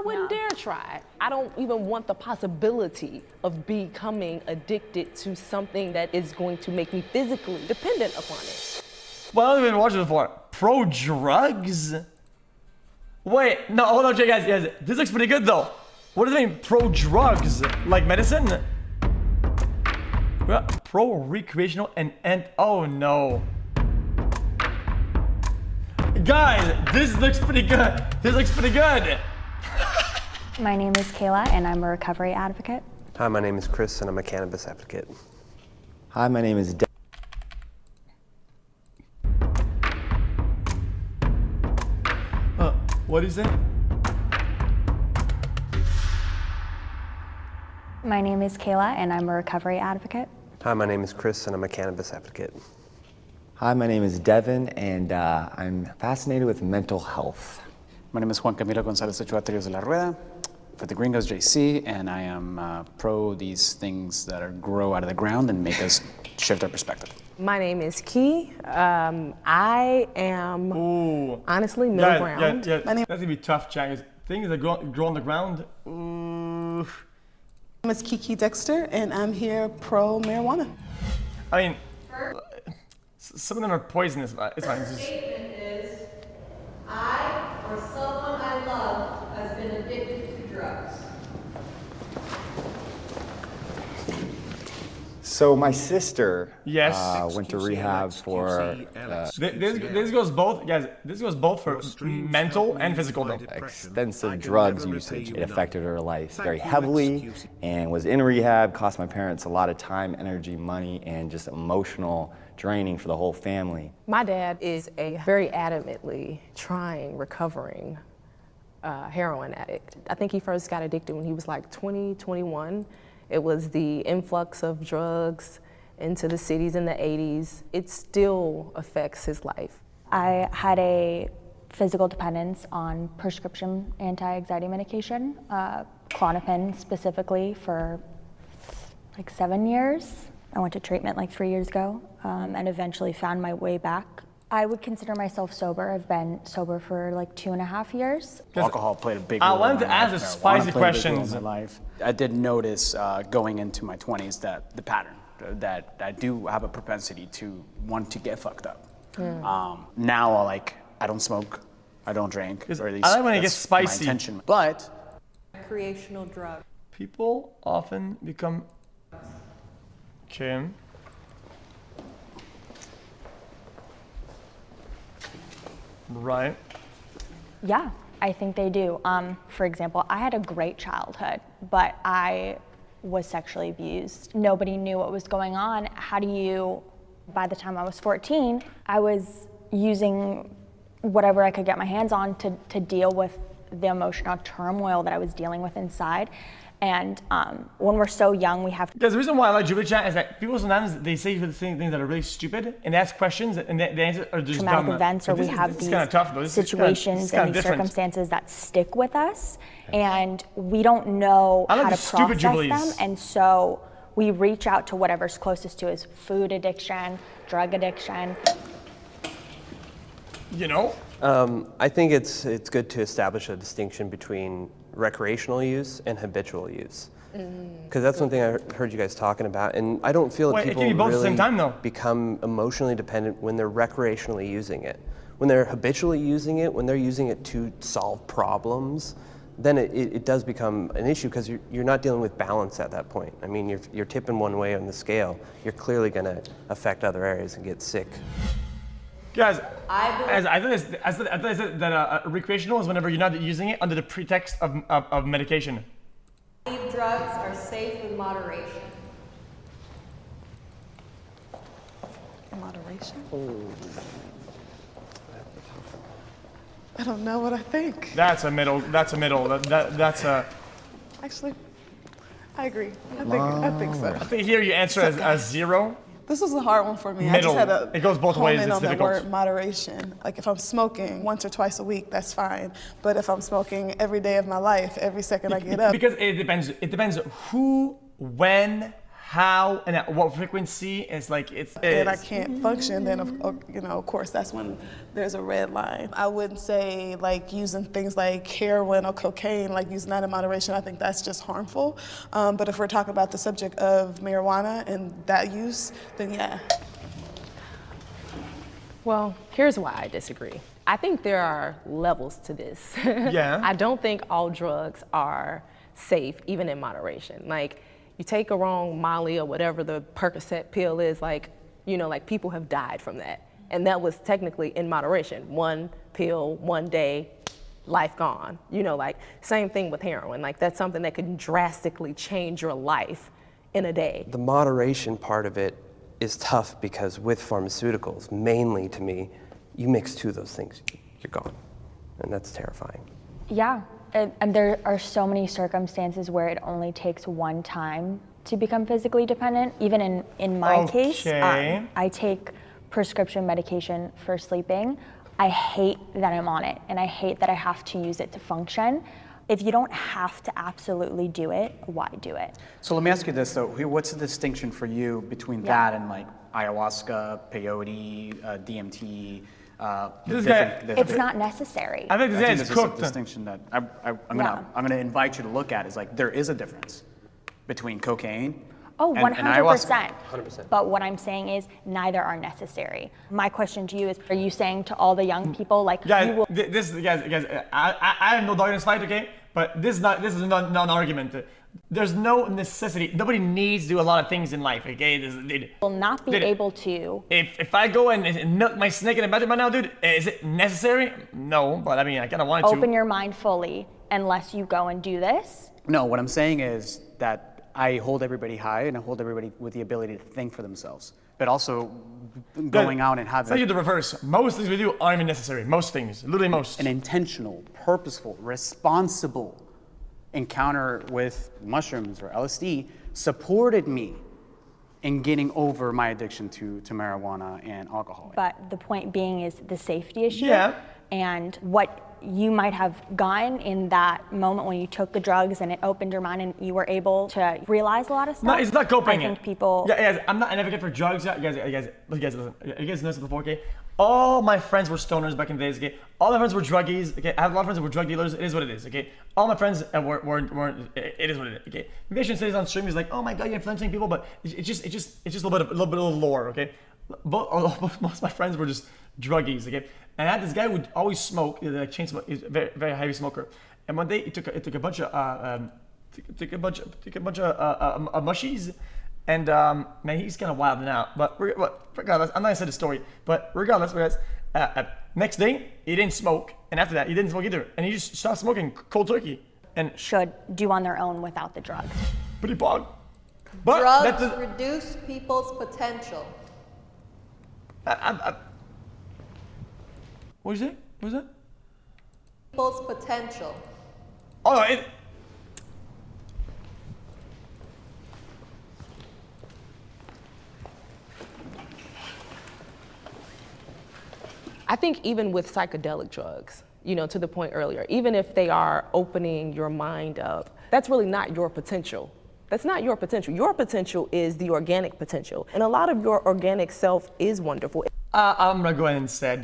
wouldn't dare try. I don't even want the possibility of becoming addicted to something that is going to make me physically dependent upon it. Well, I've been watching this before. Pro drugs? Wait, no, hold on, guys. This looks pretty good though. What does it mean, pro drugs? Like medicine? Pro recreational and oh no. Guys, this looks pretty good. This looks pretty good. My name is Kayla and I'm a recovery advocate. Hi, my name is Chris and I'm a cannabis advocate. Hi, my name is What is it? My name is Kayla and I'm a recovery advocate. Hi, my name is Chris and I'm a cannabis advocate. Hi, my name is Devin, and I'm fascinated with mental health. My name is Juan Camilo González Ochoa Trios de la Rueda for the Gringos JC, and I am pro these things that grow out of the ground and make us shift our perspective. My name is Key. I am honestly middle ground. Yeah. That's gonna be tough, Jack. Things that grow on the ground. Ooh. My name is Kiki Dexter, and I'm here pro marijuana. I mean, some of them are poisonous, but it's fine. The statement is, I or someone I love has been addicted to drugs. So my sister went to rehab for this goes both, guys. This goes both for mental and physical though. extensive drugs usage. It affected her life very heavily and was in rehab, cost my parents a lot of time, energy, money, and just emotional draining for the whole family. My dad is a very adamantly recovering heroin addict. I think he first got addicted when he was like 20, 21. It was the influx of drugs into the cities in the 80s. It still affects his life. I had a physical dependence on prescription anti-anxiety medication, Klonopin specifically, for like 7 years. I went to treatment like 3 years ago and eventually found my way back. I would consider myself sober. I've been sober for like 2.5 years. Alcohol played a big role. I wanted to ask the spicy questions. In my life. I did notice going into my 20s that the pattern, that I do have a propensity to want to get fucked up. Now I don't smoke, I don't drink, or at least I like when it gets spicy. my intention. But Recreational drug. People often become Kim. Right. Yeah, I think they do. For example, I had a great childhood, but I was sexually abused. Nobody knew what was going on. By the time I was 14, I was using whatever I could get my hands on to deal with the emotional turmoil that I was dealing with inside. And when we're so young, we have to. Because the reason why I like Jubilee chat is that people sometimes they say things that are really stupid and they ask questions and the answers are just traumatic dumb. events, or we have these situations and these circumstances that stick with us, and we don't know how to process them, and so we reach out to whatever's closest to us: food addiction, drug addiction. You know? I think it's good to establish a distinction between recreational use and habitual use. Because that's one thing I heard you guys talking about, and I don't feel that people it can be both really at the same time, though. become emotionally dependent when they're recreationally using it. When they're habitually using it, when they're using it to solve problems, then it does become an issue because you're not dealing with balance at that point. I mean, you're tipping one way on the scale, you're clearly going to affect other areas and get sick. Guys, I thought that recreational is whenever you're not using it under the pretext of medication. Drugs are safe in moderation. Moderation? I don't know what I think. That's a middle. That's a. Actually, I agree. I think so. I think here you answer as 0. This was a hard one for me. Middle. I just had to It goes both hone ways. in It's on difficult. that word moderation. Like if I'm smoking once or twice a week, that's fine. But if I'm smoking every day of my life, every second I get up. Because it depends. It depends who, when, how and at what frequency is like and I can't function, then of course that's when there's a red line. I wouldn't say like using things like heroin or cocaine, like using that in moderation. I think that's just harmful. But if we're talking about the subject of marijuana and that use, then yeah. Well, here's why I disagree. I think there are levels to this. Yeah. I don't think all drugs are safe, even in moderation. Like, you take a wrong Molly or whatever the Percocet pill is, like people have died from that. And that was technically in moderation. One pill, one day, life gone. Like, same thing with heroin. Like, that's something that could drastically change your life in a day. The moderation part of it is tough because with pharmaceuticals, mainly to me, you mix two of those things, you're gone. And that's terrifying. Yeah, and there are so many circumstances where it only takes one time to become physically dependent. Even in my case, I take prescription medication for sleeping. I hate that I'm on it, and I hate that I have to use it to function. If you don't have to absolutely do it, why do it? So let me ask you this though, what's the distinction for you between that and like ayahuasca, peyote, DMT? It's not necessary. I think this guy is cooked. A distinction that I'm gonna invite you to look at is like there is a difference between cocaine and 100%. ayahuasca. 100%. But what I'm saying is neither are necessary. My question to you is, are you saying to all the young people like Guys, you will guys, I have no dog in this fight, okay? But this is not an argument. There's no necessity. Nobody needs to do a lot of things in life, okay? will not be able to. If I go and milk my snake in the bedroom right now, dude, is it necessary? No, but I mean, I kind of wanted to. Open your mind fully unless you go and do this. No, what I'm saying is that I hold everybody high and I hold everybody with the ability to think for themselves. But also going out and having... It's actually the reverse. Most things we do aren't even necessary. Most things, literally most. An intentional, purposeful, responsible encounter with mushrooms or LSD supported me in getting over my addiction to marijuana and alcohol. But the point being is the safety issue. Yeah. And what you might have gotten in that moment when you took the drugs and it opened your mind and you were able to realize a lot of stuff. No, it's not coping. I think people... Yeah, guys, I'm not an advocate for drugs. You guys, listen. You guys know this before, okay? All my friends were stoners back in the days, okay? All my friends were druggies, okay? I have a lot of friends who were drug dealers. It is what it is, okay? All my friends weren't. It is what it is, okay? Maybe I shouldn't say this on stream. It's like, oh my god, you're influencing people, but it's just a little bit of lore, okay? But most of my friends were just druggies, okay? And I had this guy who would always smoke, like chain smoke. He's a very, very heavy smoker. And one day he took a bunch of mushies, and man, he's kind of wilding out. But regardless, I'm not gonna say the story. But regardless, next day he didn't smoke, and after that he didn't smoke either, and he just stopped smoking cold turkey. And should do on their own without the drugs. pretty bog. But Drugs reduce people's potential. What is it? What is that? People's potential. Oh no, it. I think even with psychedelic drugs, to the point earlier, even if they are opening your mind up, that's really not your potential. That's not your potential. Your potential is the organic potential. And a lot of your organic self is wonderful. I'm gonna go ahead and say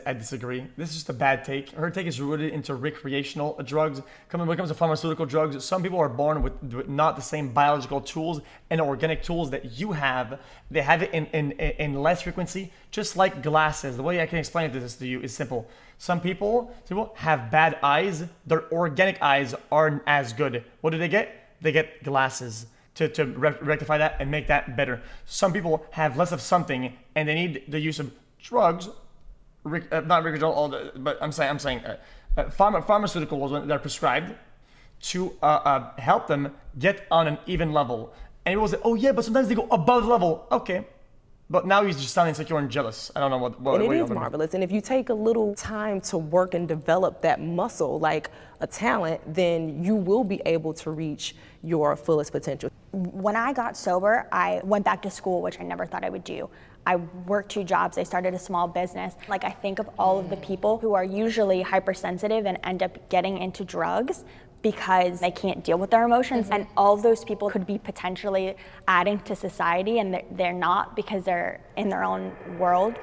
I disagree. This is just a bad take. Her take is rooted into recreational drugs. When it comes to pharmaceutical drugs, some people are born with not the same biological tools and organic tools that you have. They have it in less frequency, just like glasses. The way I can explain this to you is simple. Some people have bad eyes. Their organic eyes aren't as good. What do? They get glasses to rectify that and make that better. Some people have less of something and they need the use of drugs, not recreational, but I'm saying pharmaceuticals that are prescribed to help them get on an even level. And people say, oh yeah, but sometimes they go above level. Okay. But now he's just sounding insecure and jealous. I don't know what And it is marvelous. And if you take a little time to work and develop that muscle, like a talent, then you will be able to reach your fullest potential. When I got sober, I went back to school, which I never thought I would do. I worked 2 jobs. I started a small business. Like, I think of all of the people who are usually hypersensitive and end up getting into drugs because they can't deal with their emotions. And all of those people could be potentially adding to society, and they're not, because they're in their own world.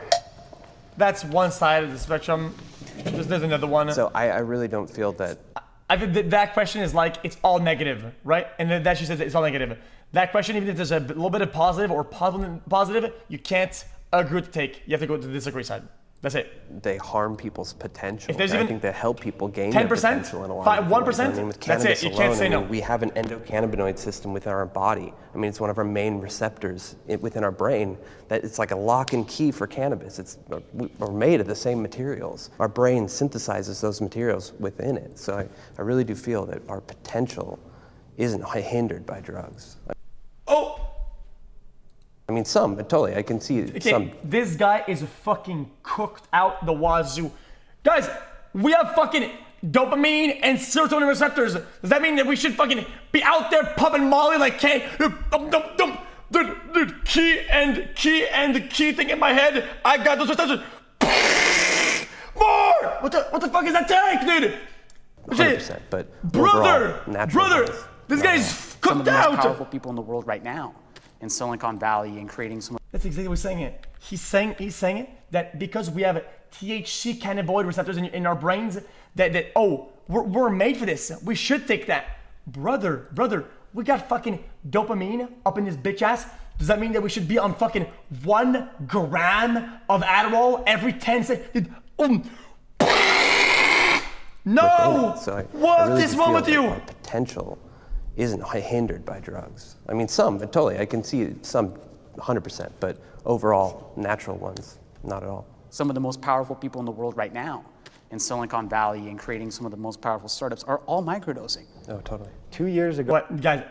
That's one side of the spectrum. There's another one. So I really don't feel that. I think that question is like, it's all negative, right? And then that she says it's all negative. That question, even if there's a little bit of positive or positive, you can't agree to take. You have to go to the disagree side. That's it. They harm people's potential. If there's I even think they help people gain 10%, their potential in a lot of 1%, ways. I mean, with that's cannabis it. You can't alone, say no. we have an endocannabinoid system within our body. I mean, it's one of our main receptors within our brain. That it's like a lock and key for cannabis. We're made of the same materials. Our brain synthesizes those materials within it. So I really do feel that our potential isn't hindered by drugs. Oh! I mean, some, but totally, I can see Okay, some. this guy is fucking cooked out the wazoo. Guys, we have fucking dopamine and serotonin receptors. Does that mean that we should fucking be out there pumping Molly like dude, key thing in my head. I got those receptors. More! What the fuck is that tank, dude? 100%, but Brother, overall, natural ones, this not guy's all. Some of cooked the most out. powerful people in the world right now in Silicon Valley and creating some. That's exactly what he's saying it. He's saying it that because we have THC cannabinoid receptors in our brains, that we're made for this. We should take that. Brother, we got fucking dopamine up in this bitch ass. Does that mean that we should be on fucking 1 gram of Adderall every 10 seconds? No! So I What really is do wrong feel with that you? Our potential isn't hindered by drugs. I mean, some, but totally, I can see some 100%, but overall, natural ones, not at all. Some of the most powerful people in the world right now in Silicon Valley and creating some of the most powerful startups are all microdosing. Oh, totally. 2 years ago. What, guys?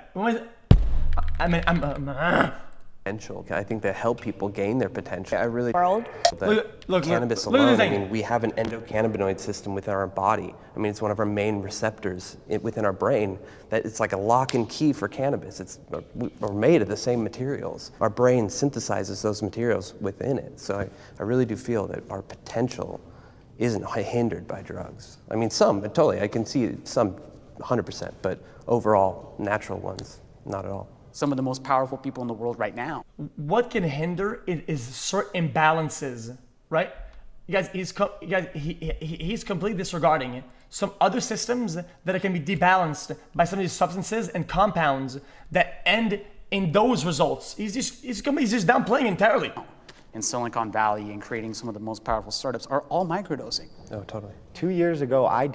Potential. I think they help people gain their potential. I really World. Look, cannabis look at alone. this I thing. mean, we have an endocannabinoid system within our body. I mean, it's one of our main receptors within our brain. That it's like a lock and key for cannabis. We're made of the same materials. Our brain synthesizes those materials within it. So I really do feel that our potential isn't hindered by drugs. I mean, some, but totally, I can see some 100%, but overall, natural ones, not at all. Some of the most powerful people in the world right now. What can hinder is certain imbalances, right? You guys, he's completely disregarding some other systems that can be debalanced by some of these substances and compounds that end in those results. He's just downplaying entirely. In Silicon Valley and creating some of the most powerful startups are all microdosing. Oh, totally. 2 years ago, I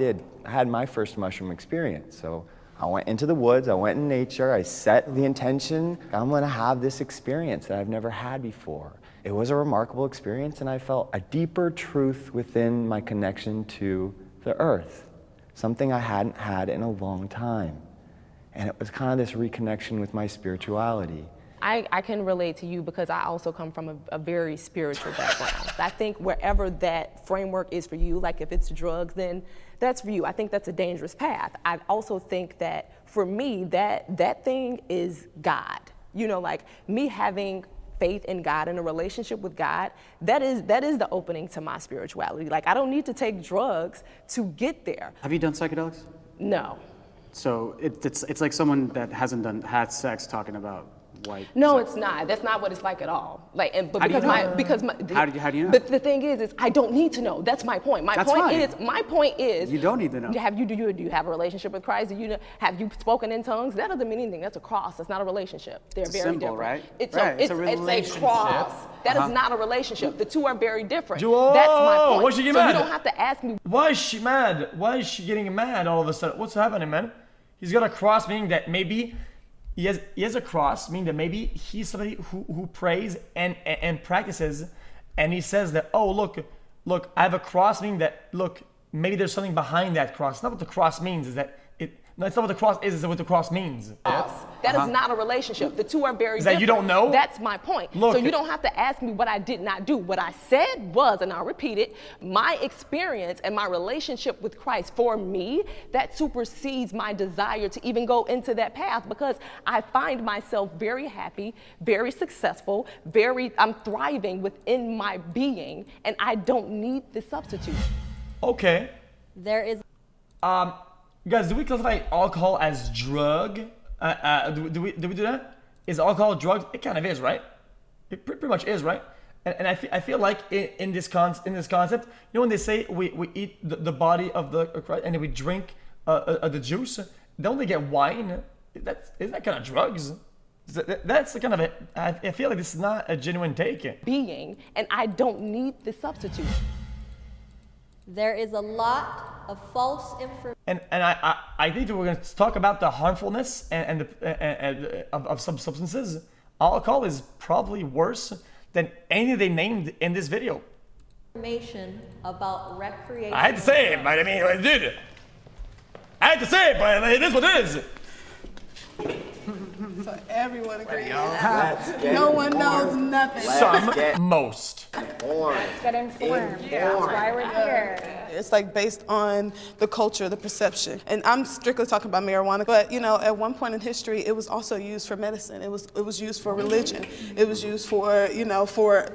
had my first mushroom experience. So I went into the woods, I went in nature, I set the intention, I'm gonna have this experience that I've never had before. It was a remarkable experience, and I felt a deeper truth within my connection to the earth, something I hadn't had in a long time. And it was kind of this reconnection with my spirituality. I can relate to you because I also come from a very spiritual background. I think wherever that framework is for you, like if it's drugs, then that's for you. I think that's a dangerous path. I also think that for me, that thing is God. You know, like me having faith in God and a relationship with God, that is the opening to my spirituality. Like I don't need to take drugs to get there. Have you done psychedelics? No. So it's like someone that hasn't had sex talking about white. No, sex. it's not. That's not what it's like at all. Like, and, but How do you because know? How do you know? But the thing is I don't need to know. That's my point. My point is. You don't need to know. Do you have a relationship with Christ? Have you spoken in tongues? That doesn't mean anything. That's a cross. That's not a relationship. They're It's a very symbol, different. right? It's Right, it's a a relationship. cross. That is not a relationship. The two are very different. Whoa, That's my point. why'd she get so mad? you don't have to ask me. Why is she mad? Why is she getting mad all of a sudden? What's happening, man? He's got a cross, meaning that maybe he has a cross, meaning that maybe he's somebody who prays and practices, and he says that, oh, look, I have a cross, meaning that, look, maybe there's something behind that cross. It's not what the cross means, is that no, it's not what the cross is, it's what the cross means. That is not a relationship. The two are very Is that different. you don't know? That's my point. Look, so you don't have to ask me what I did not do. What I said was, and I'll repeat it, my experience and my relationship with Christ, for me, that supersedes my desire to even go into that path because I find myself very happy, very successful, I'm thriving within my being, and I don't need the substitute. Okay. There is. Guys, do we classify alcohol as drug? Do we do that? Is alcohol a drug? It kind of is, right? It pretty much is, right? And I feel like in this concept, you know, when they say we eat the body of the Christ and then we drink the juice, don't they get wine? Isn't that kind of drugs? That's the kind of I feel like this is not a genuine take. Being, and I don't need the substitute. There is a lot of false information. And I think that we're going to talk about the harmfulness of some substances. Alcohol is probably worse than any they named in this video. Information about recreation. I had to say it, but I mean, dude. I had to say it, but it is what it is. So everyone agrees. No one knows nothing. Most. Let's get informed. That's why we're here. It's like based on the culture, the perception. And I'm strictly talking about marijuana, but you know, at one point in history, it was also used for medicine. It was used for religion. It was used for, you know,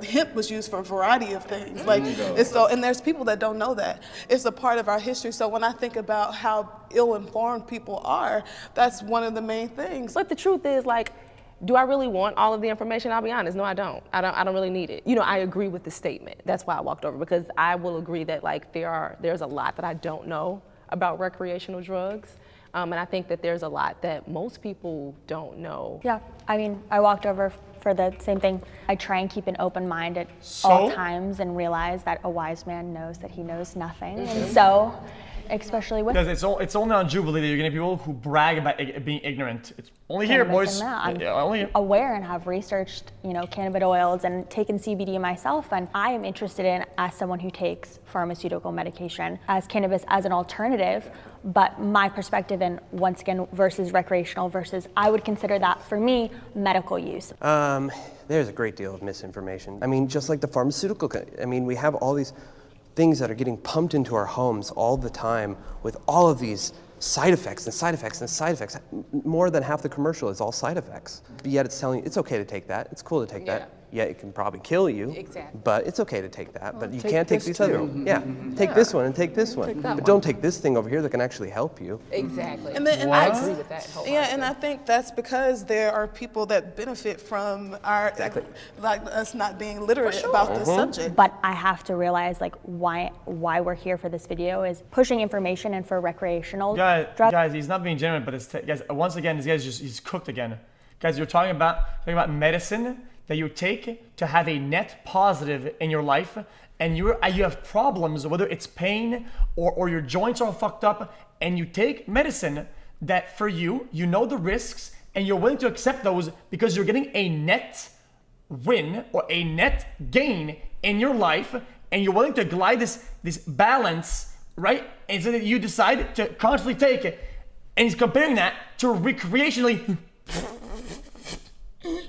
hemp was used for a variety of things. Like, it's so, and there's people that don't know that. It's a part of our history. So when I think about how ill-informed people are, that's one of the main things. But the truth is, like, do I really want all of the information? I'll be honest, no, I don't. I don't really need it. You know, I agree with the statement. That's why I walked over, because I will agree that like there's a lot that I don't know about recreational drugs. And I think that there's a lot that most people don't know. Yeah, I mean, I walked over for the same thing. I try and keep an open mind at all times and realize that a wise man knows that he knows nothing. And so, especially with— Because it's only on Jubilee that you're getting people who brag about being ignorant. It's only here, boys. I'm only here. aware and have researched, you know, cannabis oils and taken CBD myself, and I am interested in, as someone who takes pharmaceutical medication, as cannabis as an alternative, but my perspective, and once again, versus recreational versus, I would consider that for me, medical use. There's a great deal of misinformation. I mean, just like the pharmaceutical, I mean, we have all these things that are getting pumped into our homes all the time with all of these side effects and side effects and side effects. More than half the commercial is all side effects. But yet it's telling you it's okay to take that. It's cool to take that. Yeah, it can probably kill you. Exactly. But it's okay to take that. But you take can't take this these too. other. Yeah. Take this one and take this one. But don't take this thing over here that can actually help you. Exactly. And I agree with that wholeheartedly. Yeah, and I think that's because there are people that benefit from our, like us not being literate about this subject. But I have to realize, like, why we're here for this video is pushing information and for recreational drugs. Guys, he's not being genuine, but guys, once again, this guy's he's cooked again. Guys, you're talking about medicine that you take to have a net positive in your life, and you have problems, whether it's pain or your joints are fucked up, and you take medicine that for you know the risks, and you're willing to accept those because you're getting a net win or a net gain in your life, and you're willing to glide this balance, right? And so that you decide to constantly take it, and he's comparing that to recreationally.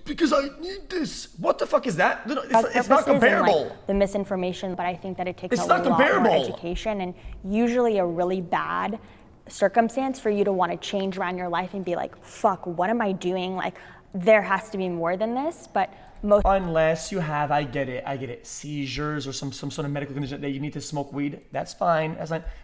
Because I need this. What the fuck is that? It's not comparable. Like the misinformation, but I think that it takes It's a not lot more comparable. education and usually a really bad circumstance for you to want to change around your life and be like, fuck, what am I doing? Like, there has to be more than this, but most— Unless you have, I get it, seizures or some sort of medical condition that you need to smoke weed, that's fine.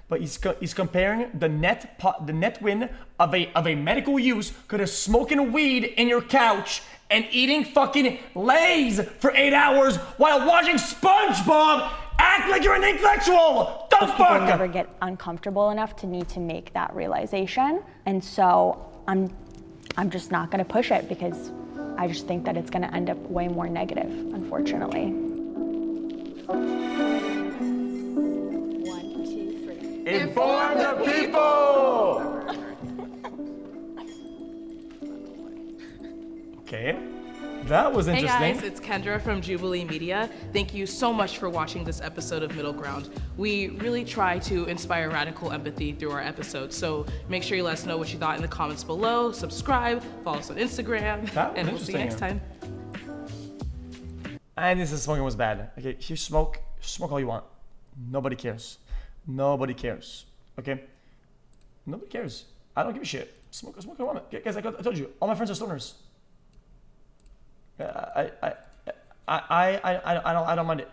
But he's comparing the net win of a medical use could have smoking weed in your couch and eating fucking Lay's for 8 hours while watching SpongeBob act like you're an intellectual. The people fuck? never get uncomfortable enough to need to make that realization, and so I'm just not going to push it because I just think that it's going to end up way more negative, unfortunately. 1, 2, 3. Inform the people! Okay, that was Hey interesting. guys, it's Kendra from Jubilee Media. Thank you so much for watching this episode of Middle Ground. We really try to inspire radical empathy through our episodes, so make sure you let us know what you thought in the comments below, subscribe, follow us on Instagram, and we'll see you next time. And this smoking was bad. Okay, you smoke all you want. Nobody cares. Nobody cares. Okay? Nobody cares. I don't give a shit. Smoke all you want. Guys, I told you, all my friends are stoners. I don't mind it.